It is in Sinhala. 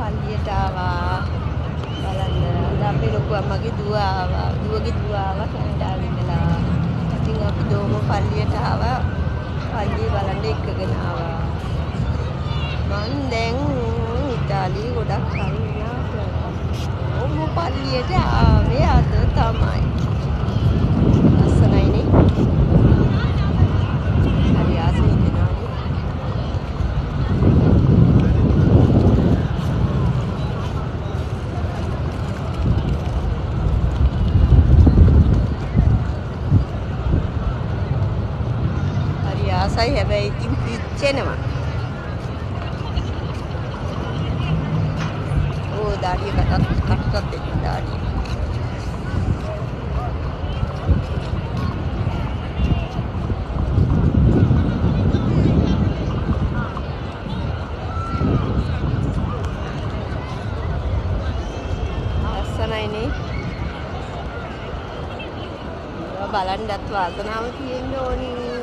පල්ලියට ආවා. බලන්න අද අපේ ලොකු අම්මගේ දුව ආවා. දුවගේ දුව ආවා කැනඩාවේ ඉඳලා. ඉතින් අපි දෝම පල්ලියට ආවා. පල්ලිය බලන්න එක්කගෙන ආවා. මං දැන් ඉතාලියේ ගොඩක් කල් වුණා. ඔබ පල්ලියට ආවේ අද තමයි. ලස්සනයිනේ. හරි ආසයි හිතෙනවානේ. හරි ආසයි හැබැයි ඉතින් පිච්චෙනවා. ඕ දාඩිය කටට දෙන්න දාඩිය. ලස්සනයිනේ. බලන්නත් වාසනාව තියෙන්න ඕනි.